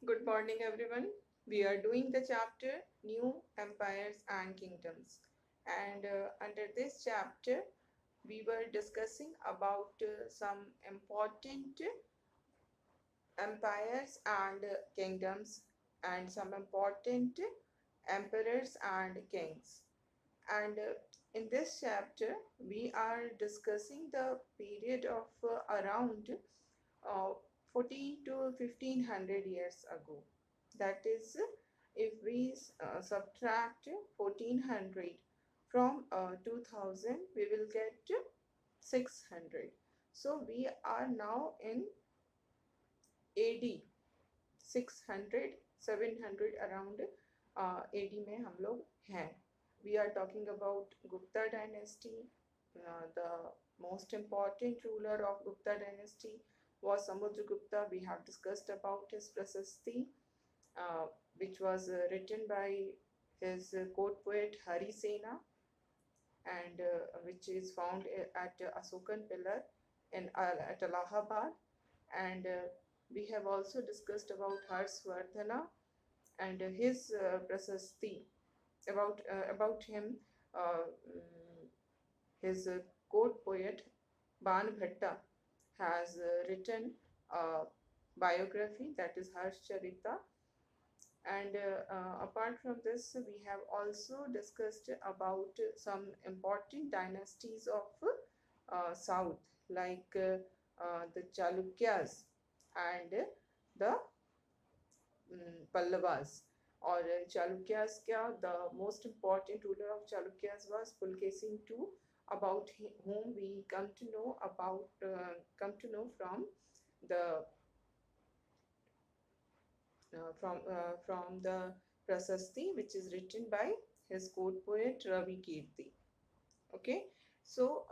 Good morning, everyone. We are doing the chapter New Empires and Kingdoms. And under this chapter, we were discussing about some important empires and kingdoms and some important emperors and kings. And in this chapter, we are discussing the period of around uh, 14 to 1500 years ago. That is, if we subtract 1400 from 2000, we will get 600. So we are now in AD 600 700 around AD में हम लोग हैं. We are talking about Gupta dynasty. The most important ruler of Gupta dynasty was Samudragupta. We have discussed about his Prasasti, which was written by his court poet Hari Sena, and which is found at Asokan Pillar in at Allahabad. And we have also discussed about Harsvardhana and his Prasasti. About him, his court poet Ban Bhatta has written a biography, that is Harshcharita. And apart from this, we have also discussed about some important dynasties of South, like the Chalukyas and the Pallavas. Or Chalukyas kya, the most important ruler of Chalukyas was Pulkesin II, about whom we come to know from the from the Prasasti, which is written by his court poet Ravi Kirti. Okay, so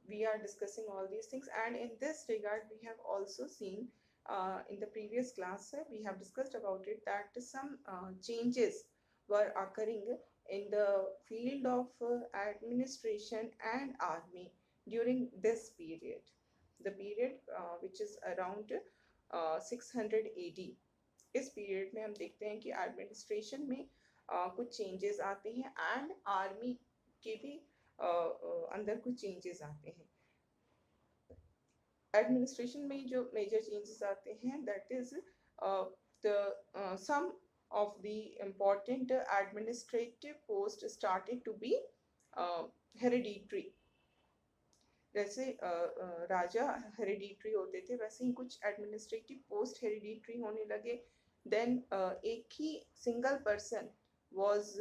we are discussing all these things, and in this regard, we have also seen in the previous class we have discussed about it that some changes were occurring in the field of administration and army during this period, the period which is around 600 AD. इस period में हम देखते हैं कि administration में कुछ changes आते हैं एंड आर्मी के भी अंदर कुछ चेंजेस आते हैं. एडमिनिस्ट्रेशन में जो मेजर चेंजेस आते हैं that is the sum of the important administrative post started to be hereditary. जैसे राजा हेरिडिटरी होते थे वैसे ही कुछ एडमिनिस्ट्रेटिव पोस्ट हेरिडिटरी होने लगे. देन एक ही single person was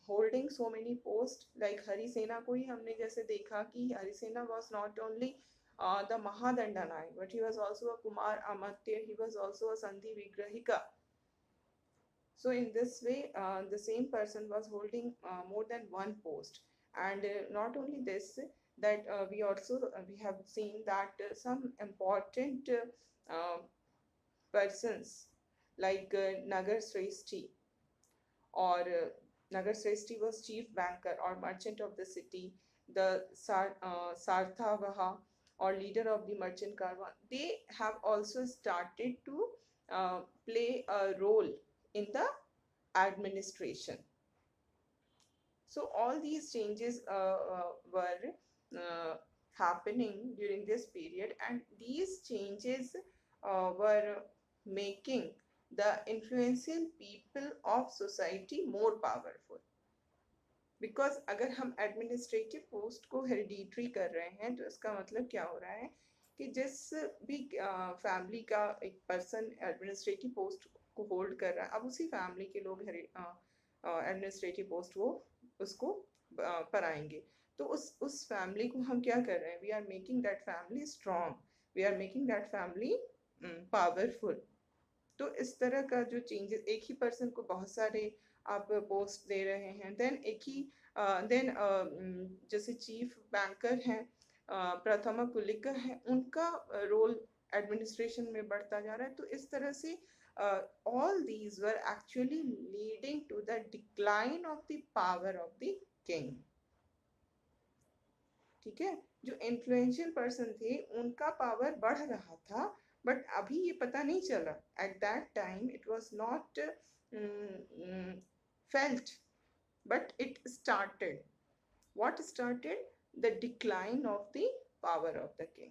holding so many posts, like Harisena को ही हमने जैसे देखा कि Harisena was not only the Mahadanda Nayak, but he was also a Kumar Amatya, he was also a Sandhi Vigrahika. So in this way, the same person was holding more than one post. And not only this, that we have seen that some important persons like Nagar Sreshti, or Nagar Sreshti was chief banker or merchant of the city, the Sarthavaha or leader of the merchant caravan, they have also started to play a role in the administration. So all these changes were happening during this period, and these changes were making the influential people of society more powerful. Because अगर हम administrative post को hereditary कर रहे हैं तो इसका मतलब क्या हो रहा है कि जिस भी फैमिली का एक पर्सन एडमिनिस्ट्रेटिव पोस्ट को होल्ड कर रहा है, अब उसी फैमिली के लोग एडमिनिस्ट्रेटिव पोस्ट वो उसको पराएंगे. तो उस फैमिली को हम क्या कर रहे हैं, we are making that family strong, we are making that family powerful. तो इस तरह का जो चेंजेस, एक ही पर्सन को बहुत सारे आप पोस्ट दे रहे हैं, देन एक ही देन जैसे चीफ बैंकर हैं, प्रथमा कुलिकर हैं, उनका रोल एडमिनिस्ट्रेशन में बढ़ता जा रहा है. तो इस तरह से all these were actually leading to the decline of the power of the king. ठीक है, जो इन्फ्लुएंशियल पर्सन थे उनका पावर बढ़ रहा था, बट अभी ये पता नहीं चला. Eight that time it was not felt, but it started. What started? The decline of the power of the king.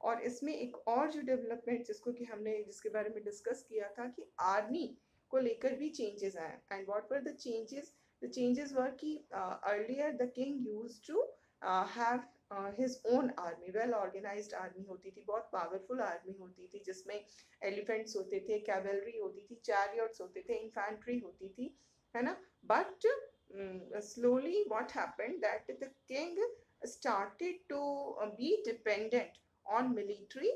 और इसमें एक और जो डेवलपमेंट जिसको कि हमने जिसके बारे में डिस्कस किया था कि आर्मी को लेकर भी चेंजेस आए. And what were the changes? The changes were कि earlier the king used to have his own army, well organized army होती थी, बहुत पावरफुल आर्मी होती थी जिसमें एलिफेंट्स होते थे, कैवलरी होती थी, चैरियट्स होते थे, इन्फैंट्री होती थी, है ना. But slowly what happened that the king started to be dependent on military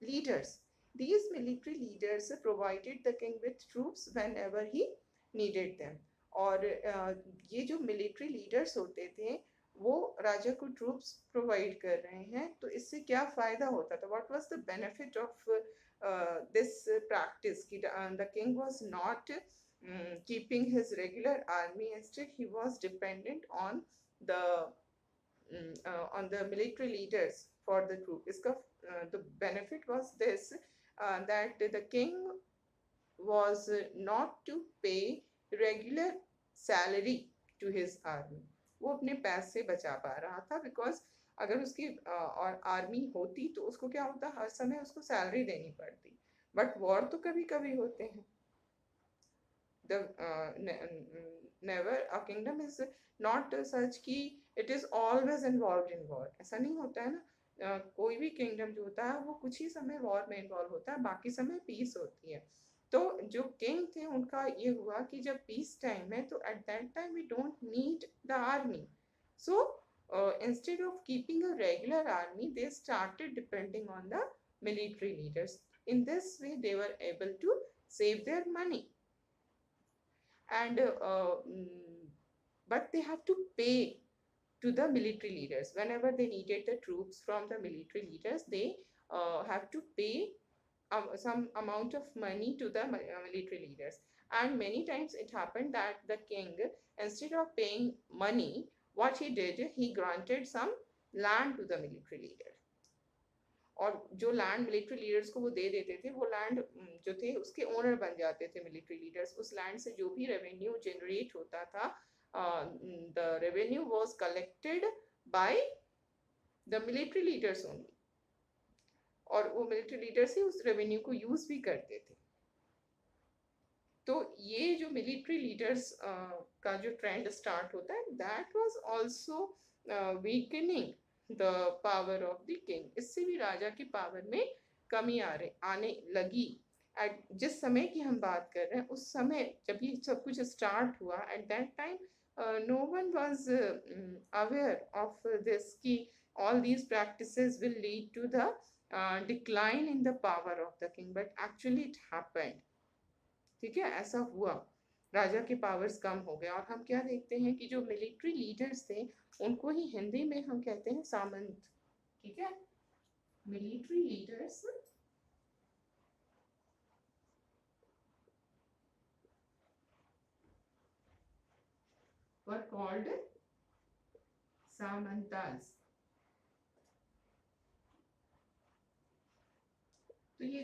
leaders. These military leaders provided the king with troops whenever he needed them. और ये जो military leaders होते थे वो राजा को ट्रूप्स प्रोवाइड कर रहे हैं, तो इससे क्या फायदा होता था? What was the benefit of this practice कि the king was not keeping his regular army, instead he was dependent the on the military leaders for the troop. Iska the benefit was this, that the king was not to pay regular salary to his army. वो अपने पैसे बचा पा रहा था, because अगर उसकी और आर्मी होती तो उसको क्या होता, हर समय उसको सैलरी देनी पड़ती. बट वॉर तो कभी कभी होते हैं. the never a kingdom is not such कि it is always involved in war. ऐसा नहीं होता है ना. कोई भी किंगडम जो होता है वो कुछ ही समय वॉर में इन्वॉल्व होता है, बाकी समय पीस होती है. तो जो किंग थे उनका ये हुआ कि जब पीस टाइम है तो at that time we don't need the army. So instead of keeping a regular army, they started depending on the military leaders. In this way they were able to save their money. And but they have to pay to the military leaders whenever they needed the troops from the military leaders. They have to pay some amount of money to the military leaders. And many times it happened that the king, instead of paying money, what he did, he granted some land to the military leader. और जो land military leaders को वो दे देते थे, वो land जो थे उसके ओनर बन जाते थे मिलिट्री लीडर्स. उस लैंड से जो भी रेवेन्यू जनरेट होता था, the revenue was collected by the military leaders only. और वो मिलिट्री लीडर्स ही उस रेवेन्यू को यूज भी करते थे. तो ये जो मिलिट्री लीडर्स का जो ट्रेंड स्टार्ट होता है, that was also weakening the power of the king. इससे भी राजा की पावर में कमी आने लगी. एट जिस समय की हम बात कर रहे हैं उस समय जब ये सब कुछ स्टार्ट हुआ, at that time no one was aware of this कि all these practices will lead to the decline in the power of the king, but actually it happened. ठीक है, ऐसा हुआ, राजा के पावर्स कम हो गए. और हम क्या देखते हैं कि जो मिलिट्री लीडर्स थे उनको ही हिंदी में हम कहते हैं सामंत. ठीक है, मिलिट्री लीडर्स were called सामंतास. तो ये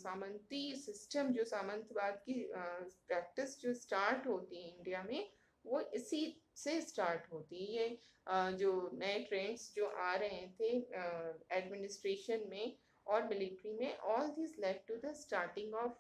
सामंती सिस्टम, जो सामंतवाद की प्रैक्टिस जो स्टार्ट होती है इंडिया में, वो इसी से स्टार्ट होती है. ये जो नए ट्रेंड्स जो आ रहे थे एडमिनिस्ट्रेशन में और मिलिट्री में, all this led to the starting of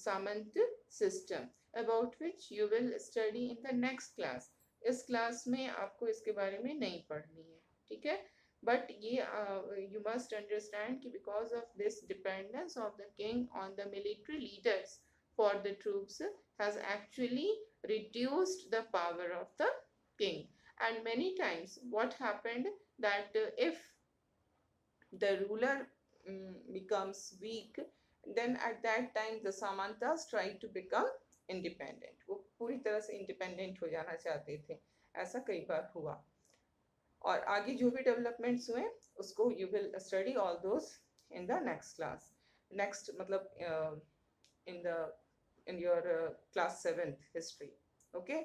सामंत system, about which you will study in the next class. इस क्लास में आपको इसके बारे में नहीं पढ़नी है, ठीक है. But you must understand that because of this dependence of the king on the military leaders for the troops has actually reduced the power of the king. And many times what happened that if the ruler becomes weak, then at that time the Samantas tried to become independent. वो पूरी तरह से independent हो जाना चाहते थे. ऐसा कई बार हुआ. और आगे जो भी डेवलपमेंट्स हुए उसको you will study all those in the next class. Next मतलब in your class 7th history. Okay,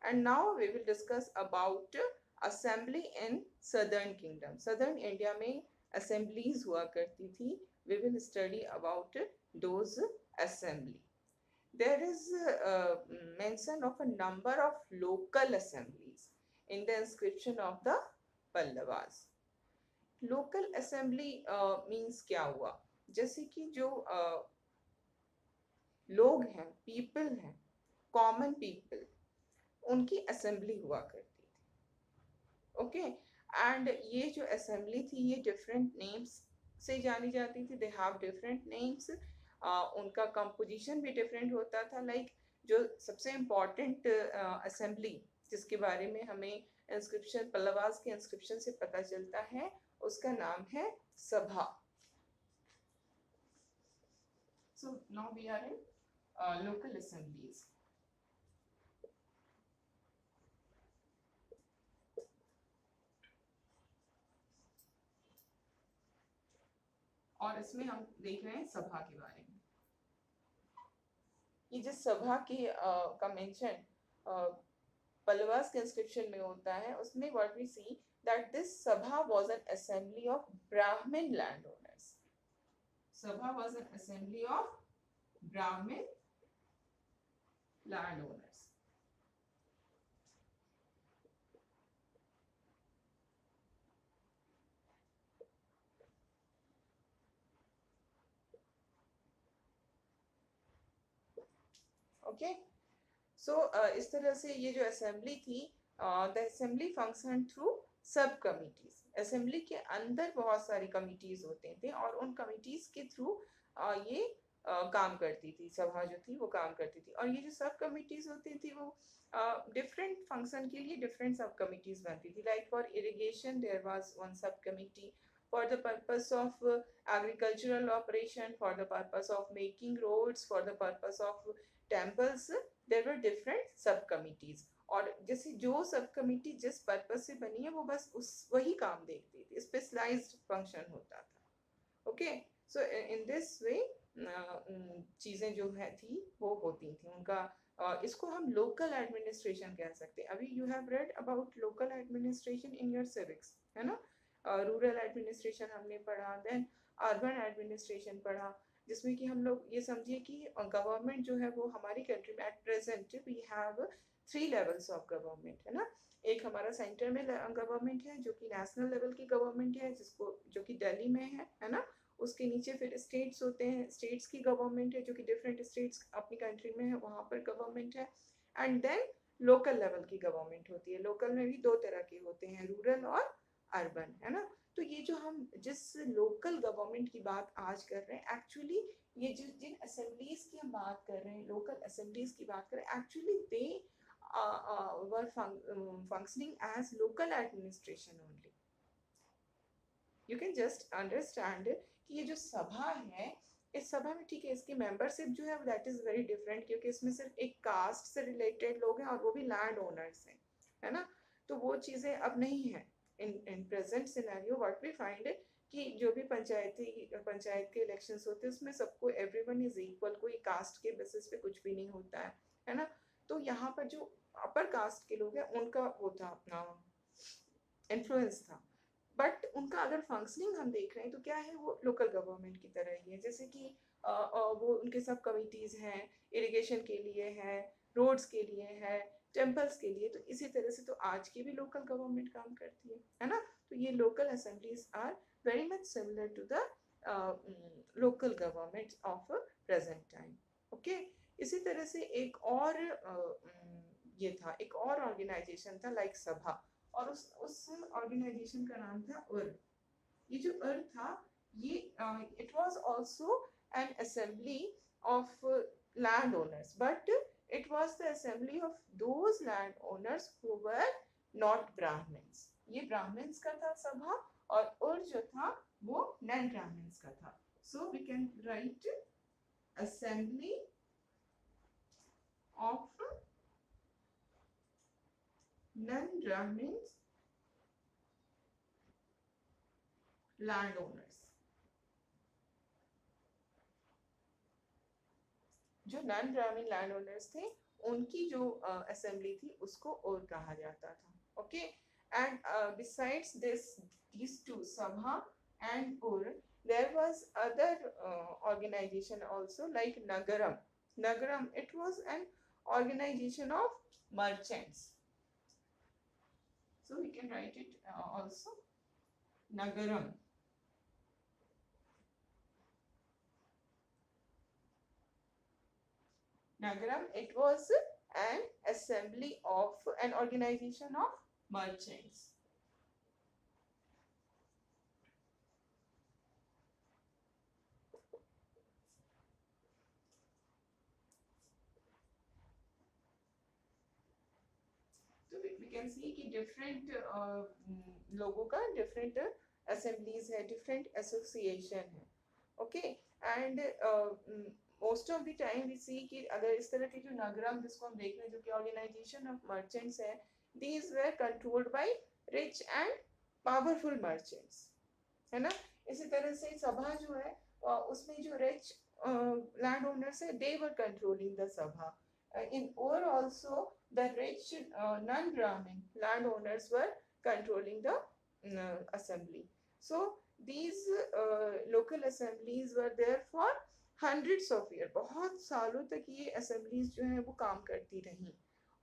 and now we will discuss about assembly in southern kingdom, southern India में असेंबलीज हुआ करती थी. We will study about those assembly. There is mention of a number of local assemblies in the inscription of the Pallavas. Local assembly means क्या हुआ, जैसे कि जो लोग हैं, पीपल हैं, कॉमन पीपल, उनकी असेंबली हुआ करती थी. ओके, एंड ये जो असेंबली थी ये डिफरेंट नेम्स से जानी जाती थी. They have different names. उनका कंपोजिशन भी डिफरेंट होता था. लाइक जो सबसे इम्पॉर्टेंट असेंबली जिसके बारे में हमें इंस्क्रिप्शन, पल्लवास के इंस्क्रिप्शन से पता चलता है, उसका नाम है सभा. So now we are in local assemblies. और इसमें हम देख रहे हैं सभा के बारे में. ये जिस सभा की का मेंशन पल्लवास के इंस्क्रिप्शन में होता है, उसमें what we see that this sabha was an assembly of Brahmin land owners. Sabha was an assembly of Brahmin land owners. Okay, so इस तरह से ये जो असेंबली थी, the assembly function through subcommittees. Assembly के अंदर बहुत सारी कमिटीज होते थे और उन कमिटीज के थ्रू ये काम करती थी. सभा जो थी वो काम करती थी. और ये जो सब कमिटीज होती थी वो डिफरेंट फंक्शन के लिए डिफरेंट सब कमिटीज बनती थी. Like for irrigation there was one subcommittee, for the purpose of agricultural operation, for the purpose of making roads, for the purpose of temples, there were different sub committees. और जैसे जो सब committee जिस purpose से बनी है वो बस उस वही काम देखती थी. स्पेशलाइज्ड फंक्शन होता था. Okay, so in this way चीज़ें जो है थी वो होती थी. उनका इसको हम लोकल एडमिनिस्ट्रेशन कह सकते हैं. अभी you have read about local administration in your civics, है ना. रूरल एडमिनिस्ट्रेशन हमने पढ़ा, देन अर्बन एडमिनिस्ट्रेशन पढ़ा, जिसमें कि हम लोग ये समझिए कि गवर्नमेंट जो है वो हमारी कंट्री में at present we have 3 levels of government, है ना. एक हमारा सेंटर में गवर्नमेंट है जो कि नेशनल लेवल की गवर्नमेंट है, जिसको जो कि दिल्ली में है ना. उसके नीचे फिर स्टेट्स होते हैं, स्टेट्स की गवर्नमेंट है जो कि डिफरेंट स्टेट्स अपनी कंट्री में है, वहाँ पर गवर्नमेंट है. एंड देन लोकल लेवल की गवर्नमेंट होती है. लोकल में भी 2 तरह के होते हैं, रूरल और अर्बन, है ना. तो ये जो हम जिस लोकल गवर्नमेंट की बात आज कर रहे हैं, एक्चुअली ये जिन असेंबलीज की हम बात कर रहे हैं, लोकल असेंबलीज की बात कर रहे हैं, actually they were functioning as local administration only. You can just understand कि ये जो सभा है, इस सभा में ठीक है इसकी मेंबरशिप जो है दैट इज वेरी डिफरेंट, क्योंकि इसमें सिर्फ एक कास्ट से रिलेटेड लोग हैं और वो भी लैंड ओनर्स हैं, है ना. तो वो चीज़ें अब नहीं है. in present scenario what we find है कि जो भी पंचायत के इलेक्शंस होते हैं उसमें सबको एवरीवन इज इक्वल, कोई कास्ट के बेसिस पे कुछ भी नहीं होता है ना. तो यहाँ पर जो अपर कास्ट के लोग हैं उनका वो था, अपना इन्फ्लुएंस था. बट उनका अगर फंक्शनिंग हम देख रहे हैं तो क्या है, वो लोकल गवर्नमेंट की तरह ही है. जैसे कि वो उनके सब कमिटीज़ हैं, इरिगेशन के लिए है, रोड्स के लिए है, टेम्पल्स के लिए. तो इसी तरह से तो आज की भी लोकल गवर्नमेंट काम करती है ना. तो ये local assemblies are very much similar to the local government of present time. Okay, इसी तरह से एक और ये था, एक और ऑर्गेनाइजेशन था लाइक सभा, और उस ऑर्गेनाइजेशन का नाम था उर. ये जो उर था ये it was also an assembly of land owners, but it was the assembly of those landowners who were not Brahmins. ये ब्राह्मण्स का था सभा, और उर जो था वो नॉन ब्राह्मण्स का था. So we can write assembly of non-Brahmins landowners. जो नॉन ब्राह्मण लैंड ओनर्स थे उनकी जो असेंबली थी उसको और कहा जाता था. Okay, And besides these two, Sabha and Ur, there was other organization also like Nagaram. Nagaram, it was an organization of merchants. So we can write it also Nagaram. Nagaram, it was an assembly of an organization of merchants. तो we can see कि different लोगों का different assemblies है, different association है, okay, and most of the time we see कि अगर इस तरह के जो नगरम जिसको हम देख रहे हैं जो कि organization of merchants है, these were controlled by rich and powerful merchants, है ना. इसी तरह से सभा जो है उसमें जो rich land owners है, they were controlling the sabha. In Ur also, the rich non-Brahmin landowners were controlling the assembly. So these local assemblies were there for hundreds of years. बहुत सालों तक ये assemblies जो हैं वो काम करती रहीं.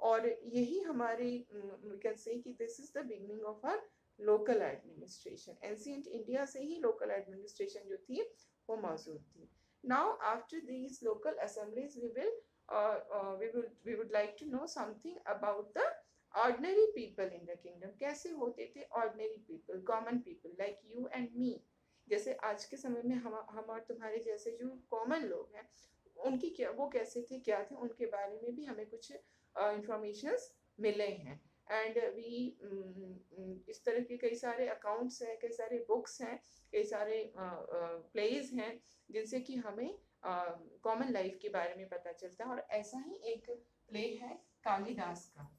और यही हमारी we can say कि this is the beginning of our local administration. Ancient India से ही local administration जो थी वो मौजूद थी. Now after these local assemblies we would like to know something about the ordinary people in the kingdom. कैसे होते थे ordinary people, common people like you and me. जैसे आज के समय में हम और तुम्हारे जैसे जो common लोग हैं उनकी क्या वो कैसे थे क्या थे उनके बारे में भी हमें कुछ informations मिले हैं. एंड वी इस तरह के कई सारे अकाउंट्स हैं, कई सारे बुक्स हैं, कई सारे प्लेज हैं जिनसे कि हमें कॉमन लाइफ के बारे में पता चलता है. और ऐसा ही एक प्ले है कालिदास का.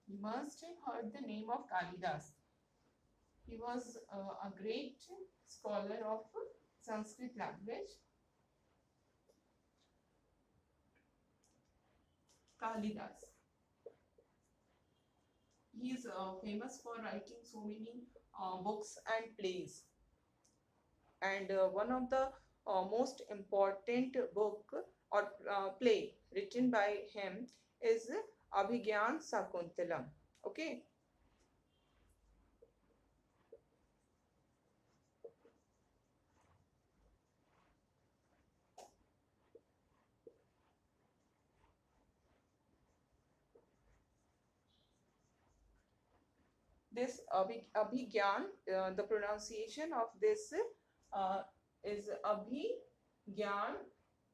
You must have heard the name of Kalidas. He was a great scholar of Sanskrit language. Kalidas. He is famous for writing so many books and plays. And one of the most important book or play written by him is Abhigyan Sakuntalam. Okay. This Abhigyan, the pronunciation of this is Abhigyan,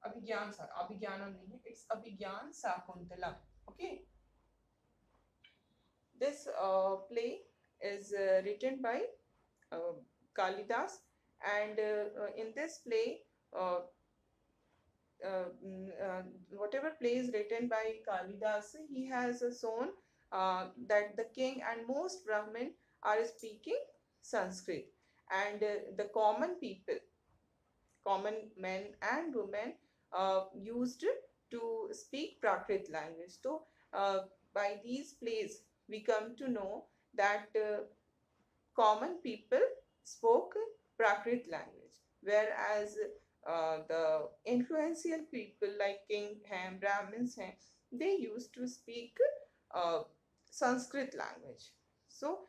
Abhigyanam nahi hai, it's Abhigyan Sakuntalam. Okay. This play is written by Kalidas, and in this play, whatever play is written by Kalidas, he has shown that the king and most Brahmin are speaking Sanskrit, and the common people, common men and women used to speak Prakrit language. So by these plays we come to know that common people spoke Prakrit language, whereas the influential people like king हैं, Brahmins हैं, they used to speak Sanskrit language. So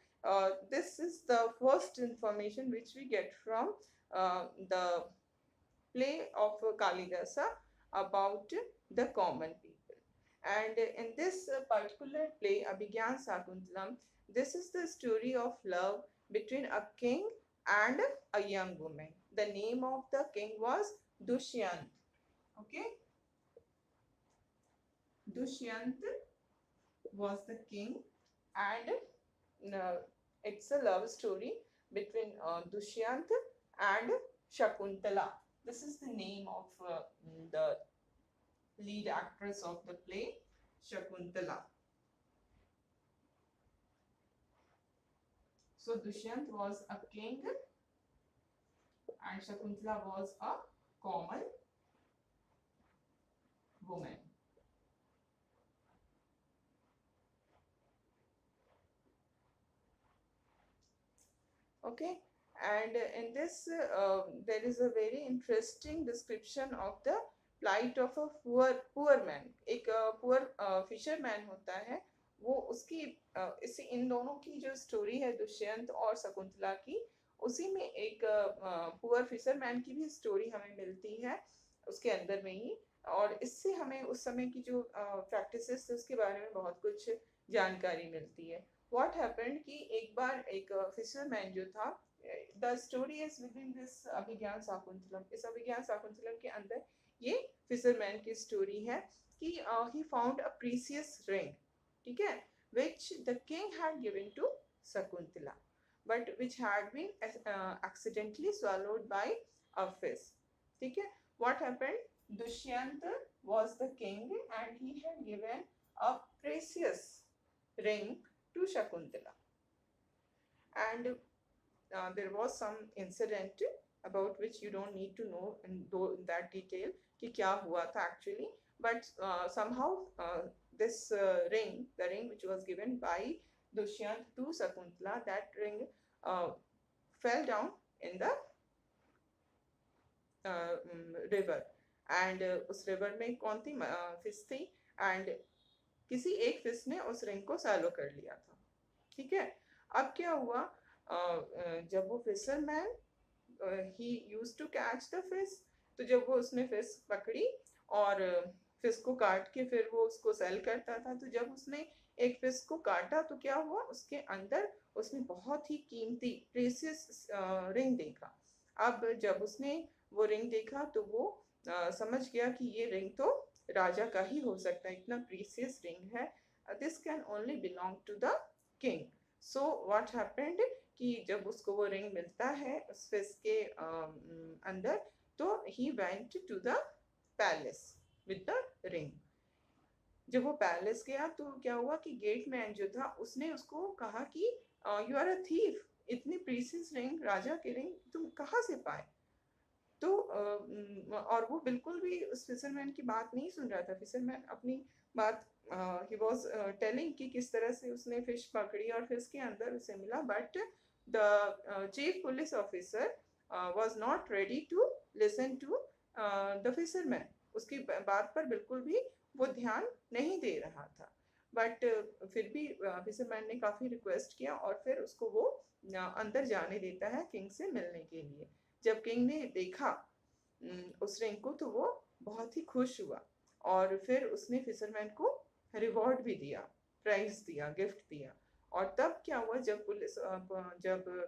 this is the first information which we get from the play of Kalidasa about the common people. And in this particular play, Abhigyan Sakuntalam, this is the story of love between a king and a young woman. The name of the king was Dushyant. Okay? Dushyant was the king, and it's a love story between Dushyant and Shakuntala. This is the name of the lead actress of the play, Shakuntala. So Dushyant was a king and Shakuntala was a common woman. Okay, and in this there is a very interesting description of the plight of a poor man. एक poor fisherman होता है, वो उसकी इसी इन दोनों की जो story है दुष्यंत और शकुंतला की, उसी में एक पुअर फिशरमैन की भी स्टोरी हमें मिलती है उसके अंदर में ही। और इससे हमें उस समय की जो प्रैक्टिसेस थे उसके बारे में बहुत कुछ जानकारी मिलती है। व्हाट हैपेंड कि एक बार एक फिशरमैन जो था, the story is within this Abhijnana Shakuntalam, इस अभिज्ञान शाकुंतलम के अंदर ये फिशरमैन की स्टोरी है कि he found a precious ring, ठीक है, which the king had given to Sakuntala, but which had been accidentally swallowed by a fish. ठीक है, what happened? Dushyant was the king and he had given a precious ring to Shakuntala, and there was some incident about which you don't need to know in that detail कि क्या हुआ था actually, but somehow this ring, the ring which was given by Dushyant to Sakuntala, that ring uh, fell down in the river, and उस river में कौन थी, fish थी, and किसी एक fish ने उस ring को swallow कर लिया था। ठीक है, अब क्या हुआ, जब वो fisherman he used to catch the fish, तो जब वो उसने फिश पकड़ी और फिश को काट के फिर वो उसको सेल करता था, तो जब उसने एक फिश को काटा तो क्या हुआ, उसके अंदर उसने बहुत ही कीमती प्रेशियस रिंग देखा। अब जब उसने वो रिंग देखा तो वो समझ गया कि ये रिंग तो राजा का ही हो सकता है, इतना प्रीसियस रिंग है, this can only belong to the king. So what happened कि जब उसको वो रिंग मिलता है उस फिश के अंदर, तो he went to the palace with the ring. जब वो पैलेस गया तो क्या हुआ कि गेट मैन जो था उसने उसको कहा कि यू आर अ थीफ, इतनी प्रीसियस रिंग, राजा की रिंग तुम कहाँ से पाए? तो और वो बिल्कुल भी उस फिशरमैन की बात नहीं सुन रहा था। फिशरमैन अपनी बात ही वाज टेलिंग कि किस तरह से उसने फिश पकड़ी और फिश के अंदर उसे मिला, but the chief police officer was not ready to listen to the fisherman. उसकी बात पर बिल्कुल भी वो ध्यान नहीं दे रहा था, बट फिर भी फिशरमैन ने काफ़ी रिक्वेस्ट किया और फिर उसको वो अंदर जाने देता है किंग से मिलने के लिए। जब किंग ने देखा उस रिंग को तो वो बहुत ही खुश हुआ और फिर उसने फिशरमैन को रिवॉर्ड भी दिया, प्राइज दिया, गिफ्ट दिया। और तब क्या हुआ, जब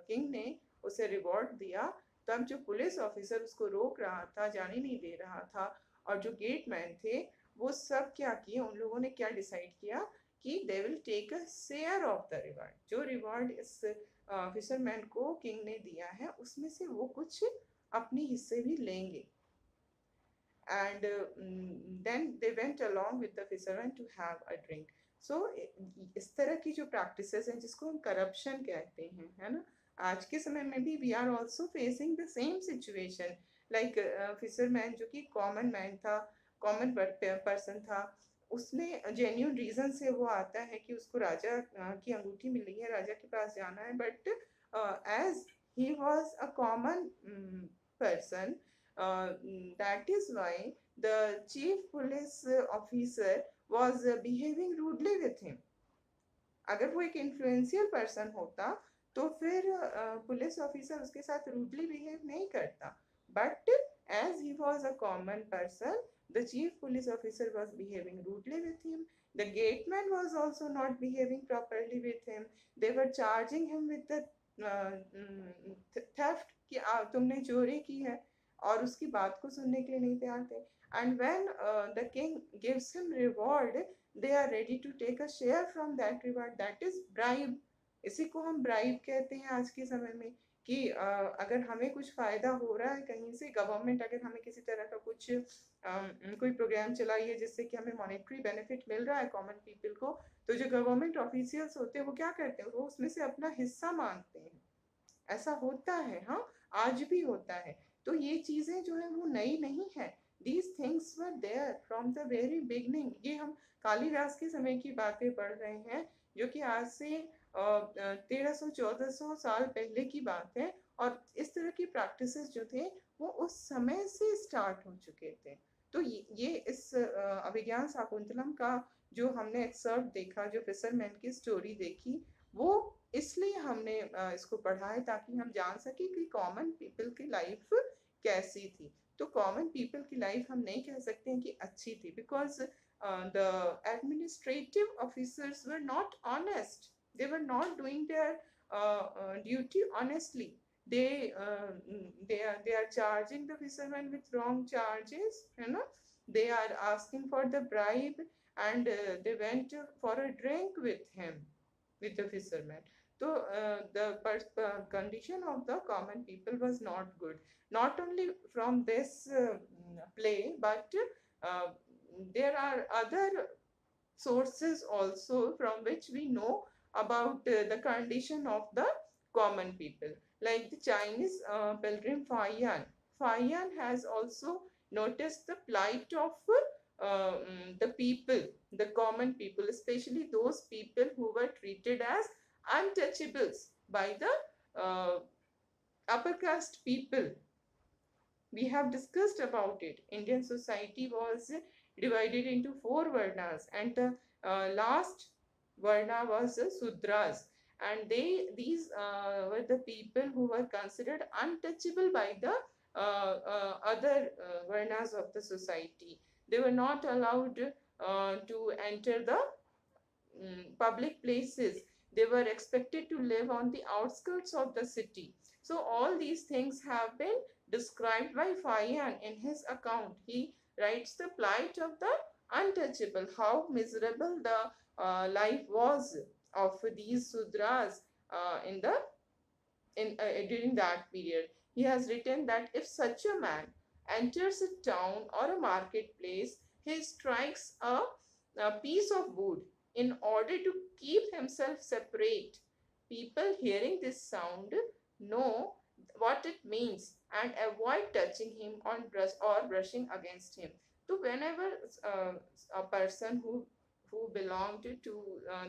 किंग ने उसे रिवॉर्ड दिया, तब जो पुलिस ऑफिसर उसको रोक रहा था, जाने नहीं दे रहा था, और जो गेट मैन थे, वो सब क्या किए, उन लोगों ने क्या डिसाइड किया कि they will take a share of the reward. जो रिवॉर्ड इस फिशरमैन को किंग ने दिया है उसमें से वो कुछ अपने हिस्से भी लेंगे। And then they went along with the fisherman to have a drink. So इस तरह की जो प्रैक्टिसेस हैं जिसको हम करप्शन कहते हैं, है ना, आज के समय में भी we are also facing the same situation. Like fisherman जो कि कॉमन मैन था, कॉमन पर्सन था, उसने जेन्यून रीजन से वो आता है कि उसको राजा की अंगूठी मिली है, राजा के पास जाना है, but as he was a common person, that is why the chief police officer was behaving rudely with him. अगर वो एक इन्फ्लुएंशियल पर्सन होता तो फिर पुलिस ऑफिसर उसके साथ रूडली बिहेव नहीं करता, but as he was a common person the chief police officer was behaving rudely with him. The gateman was also not behaving properly with him. They were charging him with the theft कि तुमने चोरी की है, और उसकी बात को सुनने के लिए नहीं तैयार थे। And when the king gives him reward, they are ready to take a share from that reward, that is bribe। इसी को हम ब्राइब कहते हैं आज के समय में कि अगर हमें कुछ फायदा हो रहा है कहीं से, गवर्नमेंट अगर हमें किसी तरह का कुछ कोई प्रोग्राम चलाई है जिससे कि हमें मॉनेटरी बेनिफिट मिल रहा है कॉमन पीपल को, तो जो गवर्नमेंट ऑफिशियल्स होते हैं वो क्या करते हैं, वो उसमें से अपना हिस्सा मांगते हैं। ऐसा होता है, हाँ, आज भी होता है। तो ये चीजें जो है वो नई नहीं है, these things were there from the very beginning. ये हम कालिदास के समय की बातें पढ़ रहे हैं जो कि आज से 1300-1400 साल पहले की बात है, और इस तरह की प्रैक्टिसेस जो थे वो उस समय से स्टार्ट हो चुके थे। तो ये इस अभिज्ञान शाकुंतलम का जो हमने एक्सर्ट देखा, जो फिशरमैन की स्टोरी देखी, वो इसलिए हमने इसको पढ़ा है ताकि हम जान सके कि कॉमन पीपल की लाइफ कैसी थी। तो कॉमन पीपल की लाइफ हम नहीं कह सकते हैं कि अच्छी थी, because the administrative officers were not honest, they were not doing their duty honestly. They are charging the fishermen with wrong charges, you know. They are asking for the bribe, and they went for a drink with him, with the fisherman. So the condition of the common people was not good, not only from this play, but uh, there are other sources also from which we know about the condition of the common people. Like the Chinese pilgrim Fayan. Fayan has also noticed the plight of the people, the common people, especially those people who were treated as untouchables by the upper caste people. We have discussed about it. Indian society was divided into four varnas, and the last varna was the Sudras, and these were the people who were considered untouchable by the other varnas of the society. They were not allowed to enter the public places. They were expected to live on the outskirts of the city. So all these things have been described by Fayan in his account. He writes the plight of the untouchable, how miserable the life was of these Sudras in the during that period. He has written that if such a man enters a town or a marketplace, he strikes a piece of wood in order to keep himself separate. People hearing this sound know what it means and avoid touching him on or brushing against him. So whenever a person who belonged to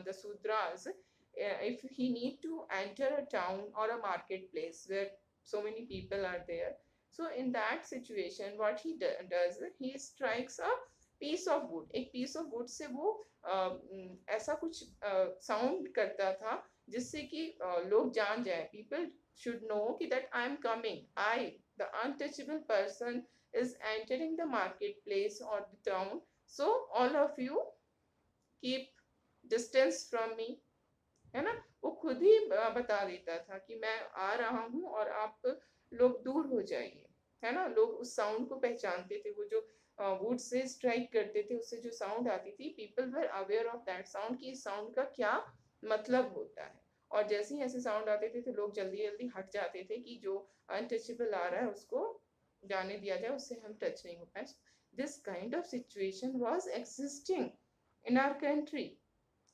the Sudras, if he need to enter a town or a marketplace where so many people are there, so in that situation what he does, he strikes a piece of wood. एक piece of wood से वो ऐसा कुछ sound करता था जिससे कि लोग जान जाए, people should know कि that I am coming, I, the untouchable person, is entering the marketplace or the town, so all of you keep distance from me, है ना। वो खुद ही बता देता था कि मैं आ रहा हूँ और आप लोग दूर हो जाइए, है ना। लोग उस साउंड को पहचानते थे, वो जो वुड से स्ट्राइक करते थे उससे जो साउंड आती थी, people were aware of that sound कि इस साउंड का क्या मतलब होता है। और जैसे ही ऐसे साउंड आते थे तो लोग जल्दी जल्दी हट जाते थे कि जो अनटचेबल आ रहा है उसको जाने दिया जाए, उससे हम टच नहीं हो पाए। This kind of situation was existing in our country,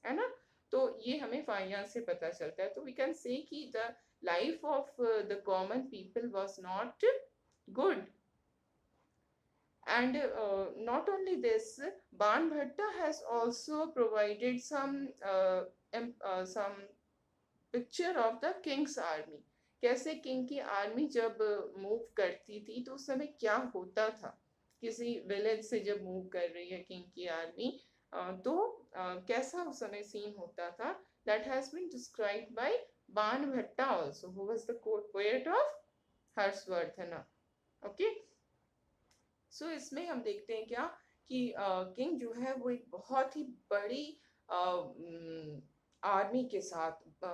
है ना। तो ये हमें फाइनेंस से पता चलता है। तो वी कैन से कि the life of the common people was not good. And not only this, Banbhatta has also provided some picture of the king's army. कैसे किंग की आर्मी जब मूव करती थी तो उस समय क्या होता था, किसी विलेज से जब मूव कर रही है किंग की आर्मी, तो कैसा उस समय सीन होता था। That has been described by Banabhatta also, who was the poet of Harshavardhan. Okay, so इसमें हम देखते हैं क्या कि किंग जो है वो एक बहुत ही बड़ी आर्मी के साथ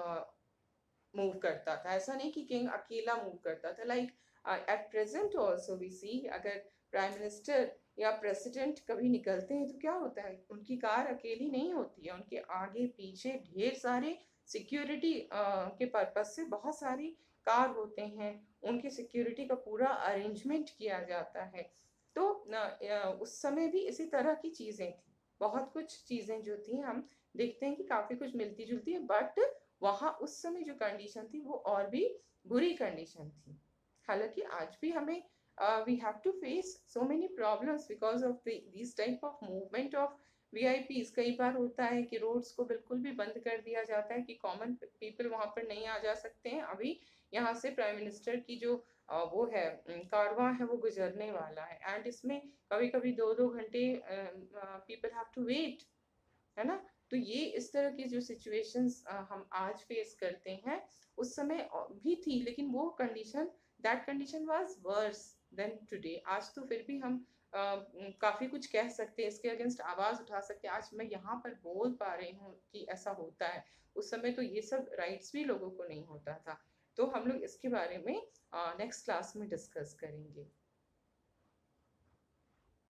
मूव करता था। ऐसा नहीं कि किंग अकेला मूव करता था। Like at present also we see, अगर प्राइम मिनिस्टर या प्रेसिडेंट कभी निकलते हैं तो क्या होता है, उनकी कार अकेली नहीं होती है, उनके आगे पीछे ढेर सारे सिक्योरिटी के पर्पज से बहुत सारी कार होते हैं, उनकी सिक्योरिटी का पूरा अरेंजमेंट किया जाता है। तो उस समय भी इसी तरह की चीज़ें थी, बहुत कुछ चीज़ें जो थी हम देखते हैं कि काफ़ी कुछ मिलती जुलती है, बट वहाँ उस समय जो कंडीशन थी वो और भी बुरी कंडीशन थी। हालांकि आज भी हमें we have to face so many problems because of these type of movement of VIPs, कई बार होता है कि रोड्स को बिल्कुल भी बंद कर दिया जाता है कि कॉमन पीपल वहां पर नहीं आ जा सकते हैं। अभी यहाँ से प्राइम मिनिस्टर की जो वो है कारवां है वो गुजरने वाला है, एंड इसमें कभी कभी 2-2 घंटे पीपल हैव टू वेट, है ना। तो ये इस तरह की जो सिचुएशंस हम आज फेस करते हैं, उस समय भी थी, लेकिन वो condition, that condition was worse than today. आज तो फिर भी हम काफी कुछ कह सकते हैं, इसके अगेंस्ट आवाज उठा सकते हैं। आज मैं यहाँ पर बोल पा रही हूँ कि ऐसा होता है, उस समय तो ये सब राइट्स भी लोगों को नहीं होता था। तो हम लोग इसके बारे में नेक्स्ट क्लास में डिस्कस करेंगे।